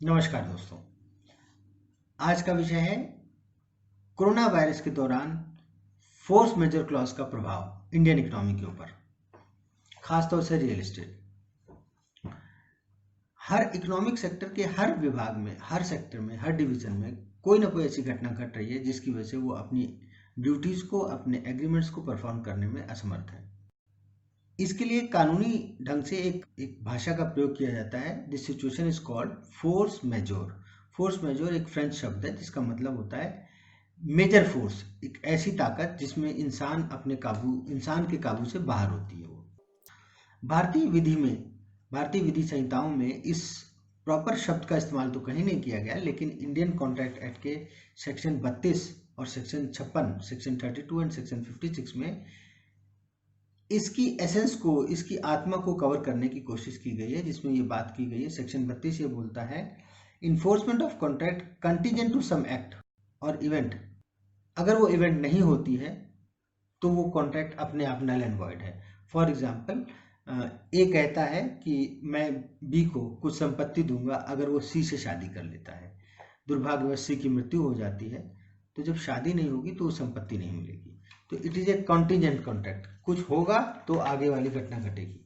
नमस्कार दोस्तों। आज का विषय है कोरोना वायरस के दौरान फोर्स मेजर क्लॉज का प्रभाव इंडियन इकोनॉमी के ऊपर, खासतौर से रियल एस्टेट। हर इकोनॉमिक सेक्टर के हर विभाग में, हर सेक्टर में, हर डिवीजन में कोई ना कोई ऐसी घटना घट रही है जिसकी वजह से वो अपनी ड्यूटीज को, अपने एग्रीमेंट्स को परफॉर्म करने में असमर्थ है। इसके लिए कानूनी ढंग से एक भाषा का प्रयोग किया जाता है। This situation is called force majeure. Force majeure एक फ्रेंच शब्द है जिसका मतलब होता है मेजर फोर्स, एक ऐसी ताकत जिसमें इंसान के काबू से बाहर होती है। वो भारतीय विधि संहिताओं में इस प्रॉपर शब्द का इस्तेमाल तो कहीं नहीं किया गया, लेकिन इंडियन कॉन्ट्रैक्ट एक्ट के सेक्शन 32 और सेक्शन 56, सेक्शन 32 एंड सेक्शन 56 में इसकी एसेंस को, इसकी आत्मा को कवर करने की कोशिश की गई है, जिसमें ये बात की गई है। सेक्शन 32 ये बोलता है, enforcement of contract contingent to some act और इवेंट। अगर वो इवेंट नहीं होती है तो वो कॉन्ट्रैक्ट अपने आप नल एंड वॉइड है। फॉर एग्जाम्पल, ए कहता है कि मैं बी को कुछ संपत्ति दूंगा अगर वो सी से शादी कर लेता है। दुर्भाग्यवश सी की मृत्यु हो जाती है, तो जब शादी नहीं होगी तो वो संपत्ति नहीं मिलेगी। तो it is a contingent contract, कुछ होगा तो आगे वाली घटना घटेगी।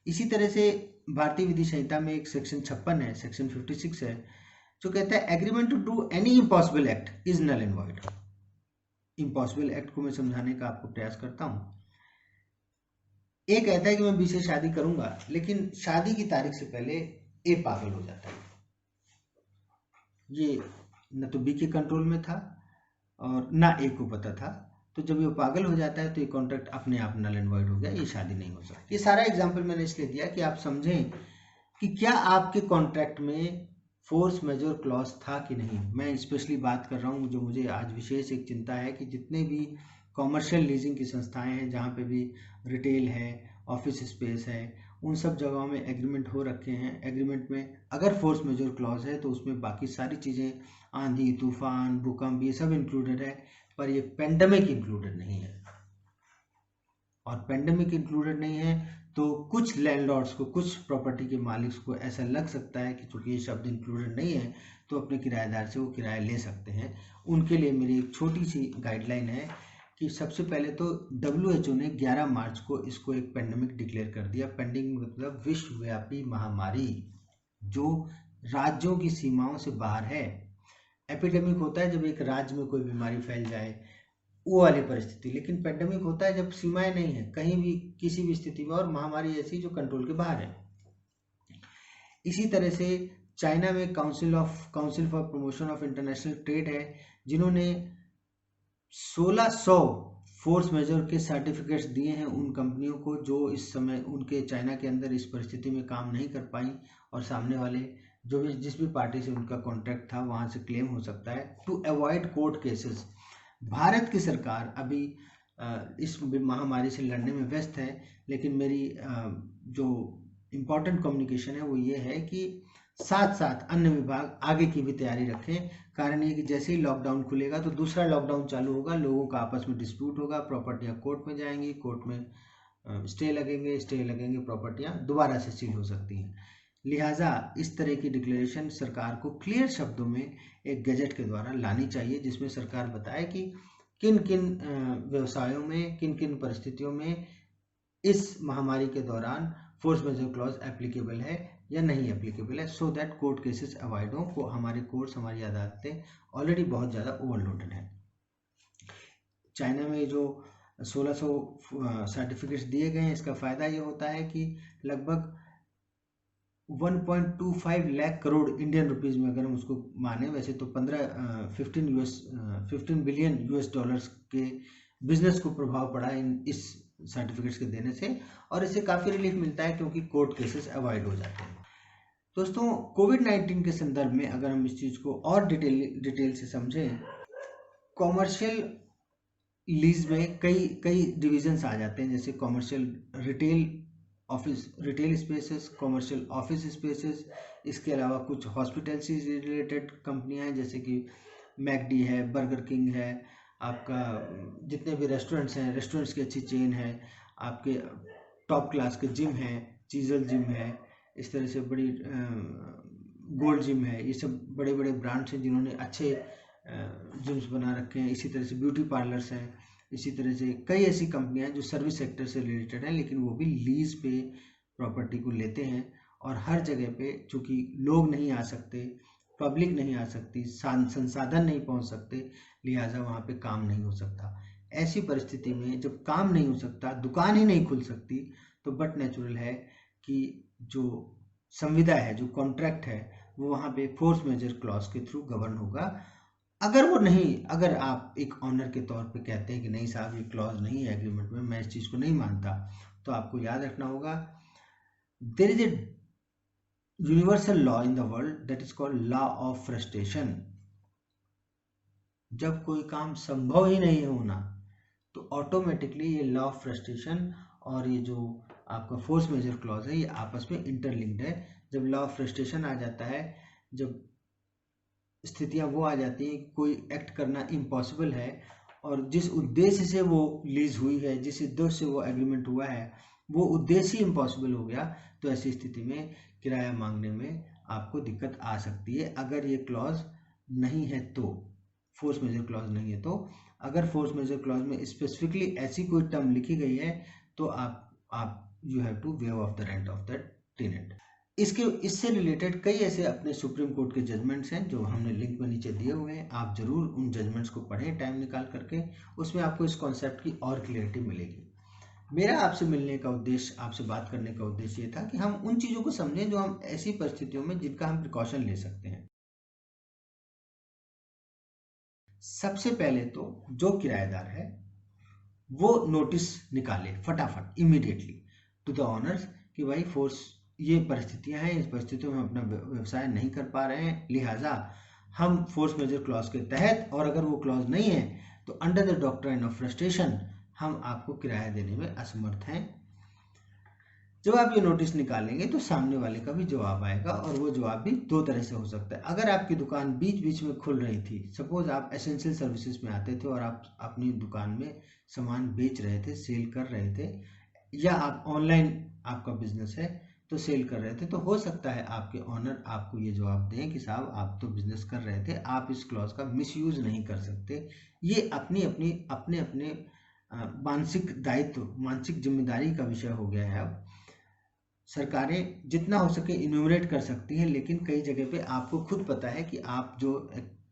इसी तरह से भारतीय विधि संहिता में एक सेक्शन 56 है, सेक्शन 56 है, जो कहता है agreement to do any impossible act is null and void. Impossible act को मैं समझाने का आपको प्रयास करता हूं। ए कहता है कि मैं बी से शादी करूंगा, लेकिन शादी की तारीख से पहले ए पागल हो जाता है। ये न तो बी के कंट्रोल में था और ना ए को पता था। तो जब ये पागल हो जाता है तो ये कॉन्ट्रैक्ट अपने आप नल एंड वॉइड हो गया, ये शादी नहीं हो सकती। ये सारा एग्जाम्पल मैंने इसलिए दिया कि आप समझें कि क्या आपके कॉन्ट्रैक्ट में फोर्स मेजर क्लॉज था कि नहीं। मैं स्पेशली बात कर रहा हूँ, जो मुझे आज विशेष एक चिंता है कि जितने भी कॉमर्शियल लीजिंग की संस्थाएं हैं, जहाँ पे भी रिटेल है, ऑफिस स्पेस है, उन सब जगहों में एग्रीमेंट हो रखे हैं। एग्रीमेंट में अगर फोर्स मेजर क्लॉज है तो उसमें बाकी सारी चीज़ें, आंधी तूफान भूकंप, ये सब इंक्लूडेड है, पर ये पेंडेमिक इंक्लूडेड नहीं है। और पेंडेमिक इंक्लूडेड नहीं है तो कुछ लैंडलॉर्ड्स को, कुछ प्रॉपर्टी के मालिक को ऐसा लग सकता है कि चूंकि ये शब्द इंक्लूडेड नहीं है तो अपने किराएदार से वो किराया ले सकते हैं। उनके लिए मेरी एक छोटी सी गाइडलाइन है कि सबसे पहले तो WHO ने 11 मार्च को इसको एक पेंडेमिक डिक्लेयर कर दिया। पेंडेमिक मतलब विश्वव्यापी महामारी, जो राज्यों की सीमाओं से बाहर है। एपिडेमिक होता है जब एक राज्य में कोई बीमारी फैल जाए, वो वाली परिस्थिति। लेकिन पेंडेमिक होता है जब सीमाएं नहीं है कहीं भी, किसी भी स्थिति में, और महामारी ऐसी जो कंट्रोल के बाहर है। इसी तरह से चाइना में council for promotion of international trade है, जिन्होंने 1600 फोर्स मेजर के सर्टिफिकेट्स दिए हैं उन कंपनियों को जो इस समय उनके चाइना के अंदर इस परिस्थिति में काम नहीं कर पाई, और सामने वाले जो भी, जिस भी पार्टी से उनका कॉन्ट्रैक्ट था, वहां से क्लेम हो सकता है to avoid court cases. Bharat की सरकार अभी इस महामारी से लड़ने में व्यस्त है, लेकिन मेरी जो इम्पोर्टेंट कम्युनिकेशन है वो ये है कि साथ साथ अन्य विभाग आगे की भी तैयारी रखें। कारण ये कि जैसे ही लॉकडाउन खुलेगा तो दूसरा लॉकडाउन चालू होगा, लोगों का आपस में डिस्प्यूट होगा, प्रॉपर्टियां कोर्ट में जाएंगी, कोर्ट में स्टे लगेंगे, प्रॉपर्टियां दोबारा से सील हो सकती हैं। लिहाजा इस तरह की डिक्लेरेशन सरकार को क्लियर शब्दों में एक गजट के द्वारा लानी चाहिए, जिसमें सरकार बताए कि किन किन व्यवसायों में, किन किन परिस्थितियों में इस महामारी के दौरान फोर्स मेजर क्लॉज एप्लीकेबल है या नहीं एप्लीकेबल है, so that court cases avoid हो। को हमारे कोर्ट्स, हमारी अदालतें ऑलरेडी बहुत ज़्यादा ओवरलोडेड हैं। चाइना में जो 1600 सर्टिफिकेट्स दिए गए हैं, इसका फ़ायदा ये होता है कि लगभग 1.25 लाख करोड़ इंडियन रुपीस में अगर हम उसको माने, वैसे तो 15 बिलियन US डॉलर्स के बिजनेस को प्रभाव पड़ा इस सर्टिफिकेट्स के देने से, और इससे काफ़ी रिलीफ मिलता है क्योंकि कोर्ट केसेस अवॉइड हो जाते हैं। दोस्तों, कोविड-19 के संदर्भ में अगर हम इस चीज़ को और डिटेल से समझें, कॉमर्शियल लीज में कई डिविजन्स आ जाते हैं, जैसे commercial retail spaces, commercial office spaces. इसके अलावा कुछ हॉस्पिटल से रिलेटेड कंपनियां हैं, जैसे कि मैकडी है, बर्गर किंग है, आपका जितने भी रेस्टोरेंट्स हैं, रेस्टोरेंट्स की अच्छी चेन है, आपके टॉप क्लास के जिम हैं, चीजल जिम है, इस तरह से बड़ी गोल्ड जिम है, ये सब बड़े बड़े ब्रांड्स हैं जिन्होंने अच्छे जिम्स बना रखे हैं। इसी तरह से ब्यूटी पार्लर्स हैं, इसी तरह से कई ऐसी कंपनियां हैं जो सर्विस सेक्टर से रिलेटेड हैं, लेकिन वो भी लीज पे प्रॉपर्टी को लेते हैं। और हर जगह पे चूंकि लोग नहीं आ सकते, पब्लिक नहीं आ सकती, संसाधन नहीं पहुंच सकते, लिहाजा वहाँ पे काम नहीं हो सकता। ऐसी परिस्थिति में जब काम नहीं हो सकता, दुकान ही नहीं खुल सकती, तो बट नेचुरल है कि जो संविदा है, जो कॉन्ट्रैक्ट है, वो वहाँ पे फोर्स मेजर क्लॉज के थ्रू गवर्न होगा। अगर आप एक ऑनर के तौर पे कहते हैं कि नहीं साहब ये क्लॉज नहीं है एग्रीमेंट में, मैं इस चीज़ को नहीं मानता, तो आपको याद रखना होगा there is a universal law in the world that is called law of frustration. जब कोई काम संभव ही नहीं होना, तो ऑटोमेटिकली ये लॉ ऑफ फ्रस्ट्रेशन और ये जो आपका फोर्स मेजर क्लॉज है, ये आपस में इंटरलिंक्ड है। जब लॉ ऑफ फ्रस्ट्रेशन आ जाता है, जब स्थितियां वो आ जाती हैं, कोई एक्ट करना इम्पॉसिबल है और जिस उद्देश्य से वो लीज हुई है, जिस उद्देश्य से वो एग्रीमेंट हुआ है, वो उद्देश्य ही इम्पॉसिबल हो गया, तो ऐसी स्थिति में किराया मांगने में आपको दिक्कत आ सकती है। अगर ये क्लॉज नहीं है तो, फोर्स मेजर क्लॉज नहीं है तो। अगर फोर्स मेजर क्लॉज में स्पेसिफिकली ऐसी कोई टर्म लिखी गई है, तो आप you have to waive off the rent of that tenant. इससे रिलेटेड कई ऐसे अपने सुप्रीम कोर्ट के जजमेंट्स हैं जो हमने लिंक में नीचे दिए हुए हैं। आप जरूर उन जजमेंट्स को पढ़ें टाइम निकाल करके, उसमें आपको इस कॉन्सेप्ट की और क्लियरिटी मिलेगी। मेरा आपसे मिलने का उद्देश्य, आपसे बात करने का उद्देश्य ये था कि हम उन चीज़ों को समझें जो हम ऐसी परिस्थितियों में जिनका हम प्रिकॉशन ले सकते हैं। सबसे पहले तो जो किराएदार है वो नोटिस निकाले फटाफट, इमीडिएटली टू द ऑनर्स कि भाई फोर्स ये परिस्थितियां हैं, इस परिस्थितियों में हम अपना व्यवसाय नहीं कर पा रहे हैं, लिहाजा हम फोर्स मेजर क्लॉज के तहत, और अगर वो क्लॉज नहीं है तो under the doctrine of frustration हम आपको किराया देने में असमर्थ हैं। जब आप ये नोटिस निकालेंगे तो सामने वाले का भी जवाब आएगा, और वो जवाब भी दो तरह से हो सकता है। अगर आपकी दुकान बीच बीच में खुल रही थी, सपोज आप एसेंशियल सर्विसेज में आते थे और आप अपनी दुकान में सामान बेच रहे थे, सेल कर रहे थे, या आप ऑनलाइन आपका बिजनेस है तो सेल कर रहे थे, तो हो सकता है आपके ऑनर आपको ये जवाब दें कि साहब आप तो बिजनेस कर रहे थे, आप इस क्लॉज का मिसयूज नहीं कर सकते। ये अपने अपने मानसिक दायित्व, मानसिक जिम्मेदारी का विषय हो गया है। अब सरकारें जितना हो सके इन्यूमरेट कर सकती हैं, लेकिन कई जगह पे आपको खुद पता है कि आप जो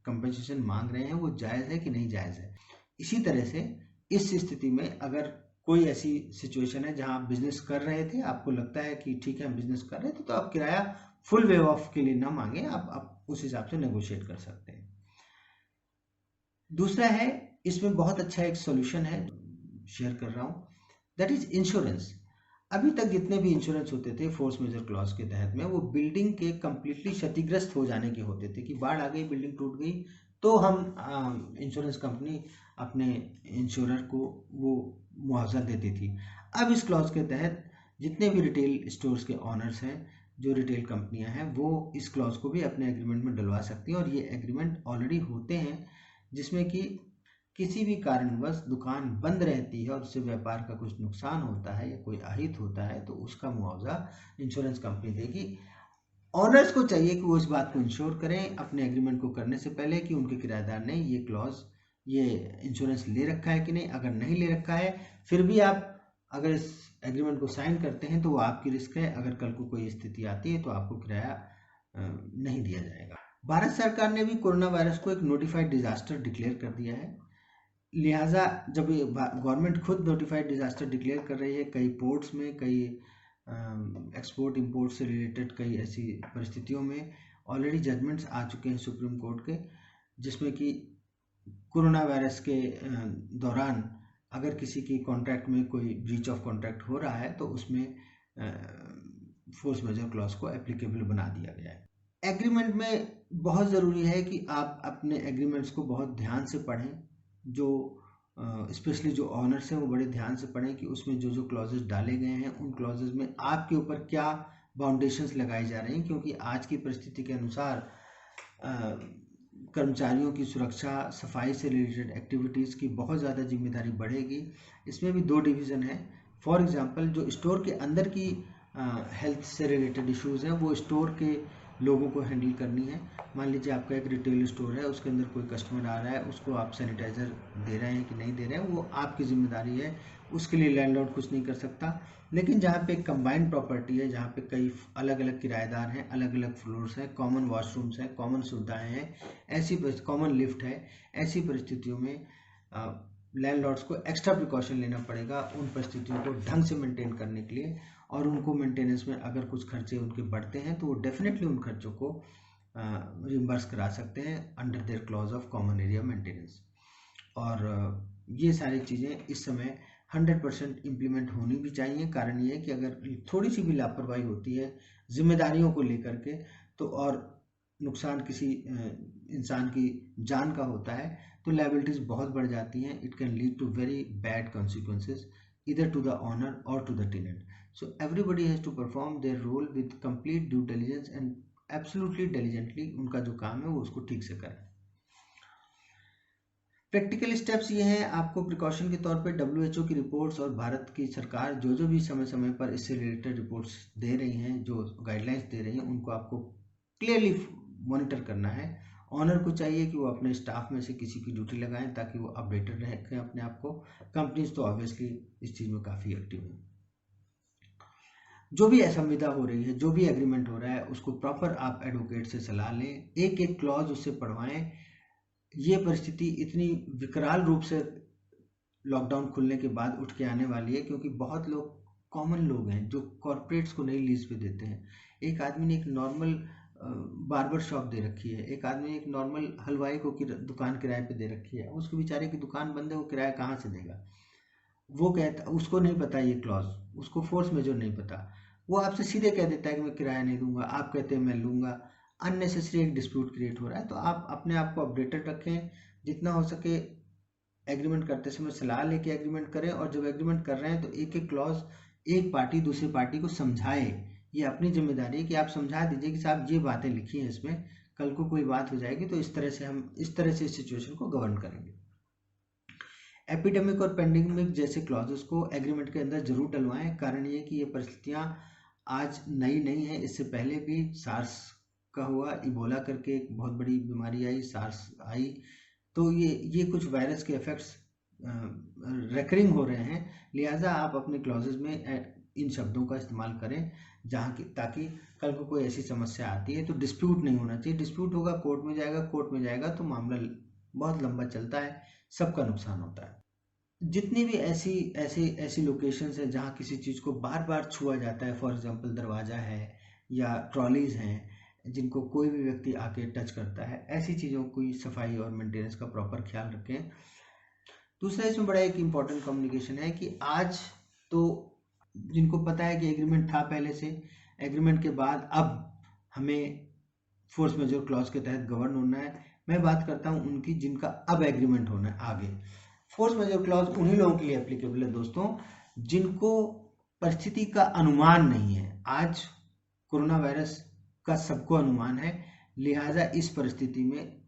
कंपनसेशन मांग रहे हैं वो जायज़ है कि नहीं जायज़ है। इसी तरह से इस स्थिति में अगर कोई ऐसी सिचुएशन है जहां आप बिजनेस कर रहे थे, आपको लगता है कि ठीक है हम बिजनेस कर रहे थे, तो आप किराया फुल वेव ऑफ के लिए ना मांगे, आप उस हिसाब से नेगोशिएट कर सकते हैं। दूसरा है, इसमें बहुत अच्छा एक सॉल्यूशन है, शेयर कर रहा हूँ, दैट इज इंश्योरेंस। अभी तक जितने भी इंश्योरेंस होते थे फोर्स मेजर क्लॉज के तहत में, वो बिल्डिंग के कंप्लीटली क्षतिग्रस्त हो जाने के होते थे, कि बाढ़ आ गई, बिल्डिंग टूट गई, तो हम इंश्योरेंस कंपनी अपने इंश्योरर को वो मुआवजा देती थी। अब इस क्लॉज के तहत जितने भी रिटेल स्टोर्स के ऑनर्स हैं, जो रिटेल कंपनियां हैं, वो इस क्लॉज को भी अपने एग्रीमेंट में डलवा सकती हैं, और ये एग्रीमेंट ऑलरेडी होते हैं, जिसमें कि किसी भी कारणवश दुकान बंद रहती है और उससे व्यापार का कुछ नुकसान होता है या कोई अहित होता है, तो उसका मुआवजा इंश्योरेंस कंपनी देगी। ऑनर्स को चाहिए कि वो इस बात को इंश्योर करें अपने एग्रीमेंट को करने से पहले कि उनके किराएदार ने ये क्लॉज, ये इंश्योरेंस ले रखा है कि नहीं। अगर नहीं ले रखा है, फिर भी आप अगर इस एग्रीमेंट को साइन करते हैं तो वो आपकी रिस्क है, अगर कल को कोई स्थिति आती है तो आपको किराया नहीं दिया जाएगा। भारत सरकार ने भी कोरोना वायरस को एक नोटिफाइड डिजास्टर डिक्लेयर कर दिया है, लिहाजा जब गवर्नमेंट खुद नोटिफाइड डिजास्टर डिक्लेयर कर रही है, कई पोर्ट्स में, कई एक्सपोर्ट इंपोर्ट से रिलेटेड कई ऐसी परिस्थितियों में ऑलरेडी जजमेंट्स आ चुके हैं सुप्रीम कोर्ट के, जिसमें कि कोरोना वायरस के दौरान अगर किसी की कॉन्ट्रैक्ट में कोई ब्रीच ऑफ कॉन्ट्रैक्ट हो रहा है तो उसमें फोर्स मेजर क्लॉज को एप्लीकेबल बना दिया गया है। एग्रीमेंट में बहुत ज़रूरी है कि आप अपने एग्रीमेंट्स को बहुत ध्यान से पढ़ें, जो स्पेशली जो ऑनर्स हैं वो बड़े ध्यान से पढ़ें कि उसमें जो जो क्लॉजेस डाले गए हैं, उन क्लॉजेस में आपके ऊपर क्या बाउंडेशंस लगाई जा रही हैं, क्योंकि आज की परिस्थिति के अनुसार कर्मचारियों की सुरक्षा, सफाई से रिलेटेड एक्टिविटीज़ की बहुत ज़्यादा जिम्मेदारी बढ़ेगी। इसमें भी दो डिवीज़न है। फॉर एग्जांपल, जो स्टोर के अंदर की हेल्थ से रिलेटेड इश्यूज़ हैं, वो स्टोर के लोगों को हैंडल करनी है। मान लीजिए आपका एक रिटेल स्टोर है, उसके अंदर कोई कस्टमर आ रहा है, उसको आप सैनिटाइज़र दे रहे हैं कि नहीं दे रहे हैं, वो आपकी जिम्मेदारी है, उसके लिए लैंडलॉर्ड कुछ नहीं कर सकता। लेकिन जहाँ पे कंबाइंड प्रॉपर्टी है, जहाँ पे कई अलग अलग किराएदार हैं, अलग अलग फ्लोर्स हैं, कॉमन वॉशरूम्स हैं, कॉमन सुविधाएँ हैं, ऐसी कॉमन लिफ्ट है, ऐसी परिस्थितियों में लैंडलॉर्ड्स को एक्स्ट्रा प्रिकॉशन लेना पड़ेगा उन परिस्थितियों को ढंग से मेंटेन करने के लिए। और उनको मेंटेनेंस में अगर कुछ खर्चे उनके बढ़ते हैं तो वो डेफिनेटली उन खर्चों को रिम्बर्स करा सकते हैं under their clause of common area maintenance. और ये सारी चीज़ें इस समय 100% इम्प्लीमेंट होनी भी चाहिए। कारण ये है कि अगर थोड़ी सी भी लापरवाही होती है जिम्मेदारियों को लेकर के, तो और नुकसान किसी इंसान की जान का होता है, तो लायबिलिटीज बहुत बढ़ जाती हैं। It can lead to very bad consequences either to the owner or to the tenant. So everybody has to perform their role with complete due diligence and absolutely diligently उनका जो काम है वो उसको ठीक से करें। प्रैक्टिकल स्टेप्स ये हैं, आपको प्रिकॉशन के तौर पे WHO की रिपोर्ट्स और भारत की सरकार जो भी समय समय पर इससे रिलेटेड रिपोर्ट्स दे रही हैं, जो गाइडलाइंस दे रही हैं, उनको आपको क्लियरली मॉनिटर करना है। ऑनर को चाहिए कि वो अपने स्टाफ में से किसी की ड्यूटी लगाएं ताकि वो अपडेटेड रखें अपने आप को। कंपनीज तो ऑब्वियसली इस चीज़ में काफ़ी एक्टिव हैं। जो भी असंविधा हो रही है, जो भी एग्रीमेंट हो रहा है, उसको प्रॉपर आप एडवोकेट से सलाह लें, एक एक क्लॉज उससे पढ़वाएं। ये परिस्थिति इतनी विकराल रूप से लॉकडाउन खुलने के बाद उठ के आने वाली है, क्योंकि बहुत लोग कॉमन लोग हैं जो कॉरपोरेट्स को नहीं लीज पे देते हैं। एक आदमी ने एक नॉर्मल बार्बर शॉप दे रखी है, एक आदमी ने एक नॉर्मल हलवाई को दुकान किराए पे दे रखी है, उसके बेचारे की दुकान बंद है, वो किराया कहाँ से देगा? वो कहता, उसको नहीं पता ये क्लॉज, उसको फोर्स मेजर नहीं पता, वो आपसे सीधे कह देता है कि मैं किराया नहीं दूंगा, आप कहते हैं मैं लूंगा। अननेसेसरी एक डिस्प्यूट क्रिएट हो रहा है। तो आप अपने आप को अपडेटेड रखें, जितना हो सके एग्रीमेंट करते समय सलाह लेके एग्रीमेंट करें। और जब एग्रीमेंट कर रहे हैं तो एक एक क्लॉज एक पार्टी दूसरी पार्टी को समझाए। ये अपनी जिम्मेदारी है कि आप समझा दीजिए कि साहब ये बातें लिखी हैं इसमें, कल को कोई बात हो जाएगी तो इस तरह से हम इस तरह से इस सिचुएशन को गवर्न करेंगे। एपिडेमिक और पेंडेमिक जैसे क्लॉजेस को एग्रीमेंट के अंदर जरूर डलवाएं। कारण ये कि ये परिस्थितियां आज नई नहीं है, इससे पहले भी सार्स का हुआ, इबोला करके एक बहुत बड़ी बीमारी आई, सार्स आई। तो ये कुछ वायरस के इफेक्ट्स रेकरिंग हो रहे हैं। लिहाजा आप अपने क्लॉजेस में इन शब्दों का इस्तेमाल करें जहाँ की, ताकि कल को कोई ऐसी समस्या आती है तो डिस्प्यूट नहीं होना चाहिए। डिस्प्यूट होगा, कोर्ट में जाएगा, कोर्ट में जाएगा तो मामला बहुत लंबा चलता है, सबका नुकसान होता है। जितनी भी ऐसी लोकेशंस है जहाँ किसी चीज़ को बार बार छुआ जाता है, फॉर एग्जांपल दरवाज़ा है या ट्रॉलीज हैं जिनको कोई भी व्यक्ति आके टच करता है, ऐसी चीज़ों की सफाई और मेंटेनेंस का प्रॉपर ख्याल रखें। दूसरा इसमें बड़ा एक इम्पॉर्टेंट कम्युनिकेशन है कि आज तो जिनको पता है कि एग्रीमेंट था पहले से, एग्रीमेंट के बाद अब हमें फोर्स मेजर क्लॉज के तहत गवर्न होना है। मैं बात करता हूं उनकी जिनका अब एग्रीमेंट होना है आगे। फोर्स मेजर क्लॉज उन्हीं लोगों के लिए एप्लीकेबल है दोस्तों जिनको परिस्थिति का अनुमान नहीं है। आज कोरोना वायरस का सबको अनुमान है, लिहाजा इस परिस्थिति में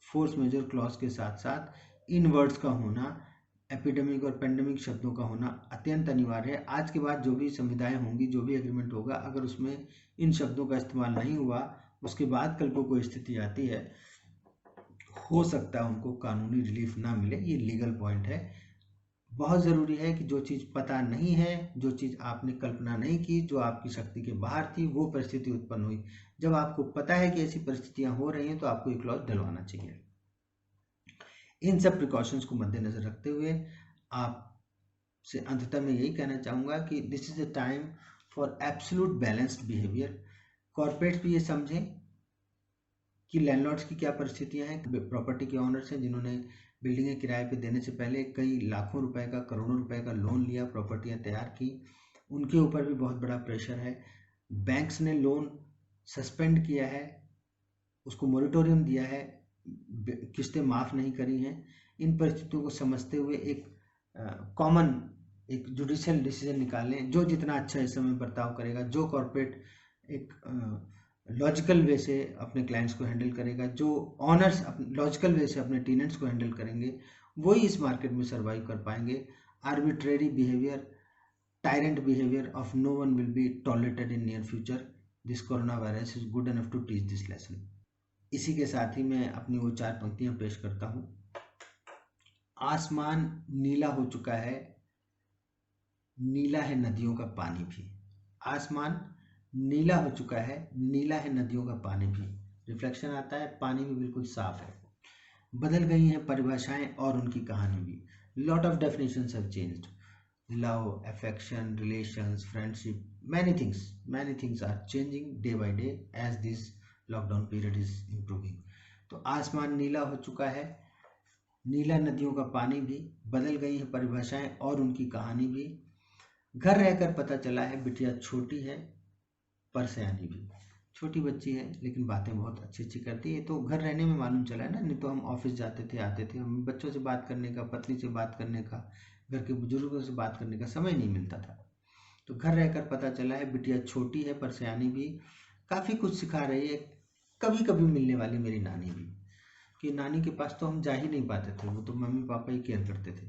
फोर्स मेजर क्लॉज के साथ साथ इन वर्ड्स का होना, एपिडेमिक और पेंडेमिक शब्दों का होना अत्यंत अनिवार्य है। आज के बाद जो भी संविधाएं होंगी, जो भी एग्रीमेंट होगा, अगर उसमें इन शब्दों का इस्तेमाल नहीं हुआ, उसके बाद कल को कोई स्थिति आती है, हो सकता है उनको कानूनी रिलीफ ना मिले। ये लीगल पॉइंट है। बहुत ज़रूरी है कि जो चीज़ पता नहीं है, जो चीज़ आपने कल्पना नहीं की, जो आपकी शक्ति के बाहर थी, वो परिस्थिति उत्पन्न हुई, जब आपको पता है कि ऐसी परिस्थितियां हो रही हैं तो आपको एक क्लॉज डलवाना चाहिए। इन सब प्रिकॉशंस को मद्देनजर रखते हुए आपसे अंततः मैं यही कहना चाहूँगा कि this is the time for absolute balanced behaviour. Corporates भी ये समझें कि लैंडलॉर्ड्स की क्या परिस्थितियां हैं। प्रॉपर्टी के ऑनर्स हैं जिन्होंने बिल्डिंगें किराए पे देने से पहले कई लाखों रुपए का, करोड़ों रुपए का लोन लिया, प्रॉपर्टियां तैयार की, उनके ऊपर भी बहुत बड़ा प्रेशर है। बैंक्स ने लोन सस्पेंड किया है, उसको मोरिटोरियम दिया है, किस्तें माफ़ नहीं करी हैं। इन परिस्थितियों को समझते हुए एक कॉमन एक जुडिशियल डिसीजन निकालें। जो जितना अच्छा इस समय बर्ताव करेगा, जो कॉर्पोरेट एक लॉजिकल वे से अपने क्लाइंट्स को हैंडल करेगा, जो ऑनर्स लॉजिकल वे से अपने टेनेंट्स को हैंडल करेंगे, वही इस मार्केट में सर्वाइव कर पाएंगे। Arbitrary behaviour, tyrant behaviour of no one will be tolerated in near future. This corona virus is good enough to teach this lesson. इसी के साथ ही मैं अपनी वो 4 पंक्तियां पेश करता हूँ। आसमान नीला हो चुका है, नीला है नदियों का पानी भी। आसमान नीला हो चुका है, नीला है नदियों का पानी भी। रिफ्लेक्शन आता है, पानी भी बिल्कुल साफ है। बदल गई हैं परिभाषाएं और उनकी कहानी भी। Lot of definitions have changed. Love, affection, relations, friendship, many things are changing day by day as this lockdown period is improving. तो आसमान नीला हो चुका है, नीला नदियों का पानी भी। बदल गई हैं परिभाषाएं और उनकी कहानी भी। घर रहकर पता चला है बिटिया छोटी है पर सयानी भी। छोटी बच्ची है लेकिन बातें बहुत अच्छी अच्छी करती है। तो घर रहने में मालूम चला है ना, नहीं तो हम ऑफिस जाते थे, आते थे, हमें बच्चों से बात करने का, पत्नी से बात करने का, घर के बुजुर्गों से बात करने का समय नहीं मिलता था। तो घर रहकर पता चला है बिटिया छोटी है पर सयानी भी। काफ़ी कुछ सिखा रही है कभी कभी मिलने वाली मेरी नानी भी, कि नानी के पास तो हम जा ही नहीं पाते थे, वो तो मम्मी पापा ही केयर करते थे।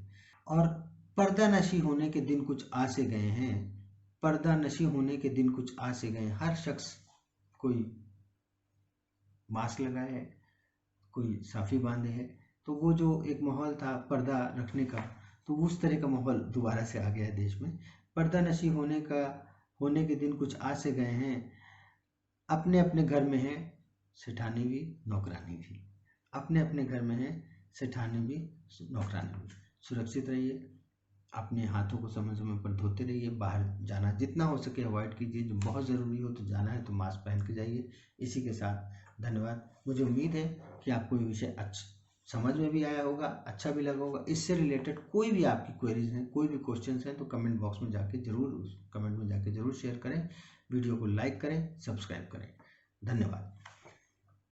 और पर्दा नशी होने के दिन कुछ आ से गए हैं, पर्दा नशी होने के दिन कुछ आ से गए। हर शख्स कोई मास्क लगाए है, कोई साफी बांधे है। तो वो जो एक माहौल था पर्दा रखने का, तो उस तरह का माहौल दोबारा से आ गया है देश में। पर्दा नशी होने के दिन कुछ आ से गए हैं। अपने अपने घर में है सेठानी भी नौकरानी भी। अपने अपने घर में है सेठानी भी नौकरानी भी। सुरक्षित रहिए, अपने हाथों को समय समय पर धोते रहिए। बाहर जाना जितना हो सके अवॉइड कीजिए। जो बहुत ज़रूरी हो तो जाना है तो मास्क पहन के जाइए। इसी के साथ धन्यवाद। मुझे उम्मीद है कि आपको ये विषय समझ में भी आया होगा, अच्छा भी लगा होगा। इससे रिलेटेड कोई भी आपकी क्वेरीज हैं, कोई भी क्वेश्चंस हैं, तो कमेंट बॉक्स में जाके जरूर शेयर करें। वीडियो को लाइक करें, सब्सक्राइब करें। धन्यवाद।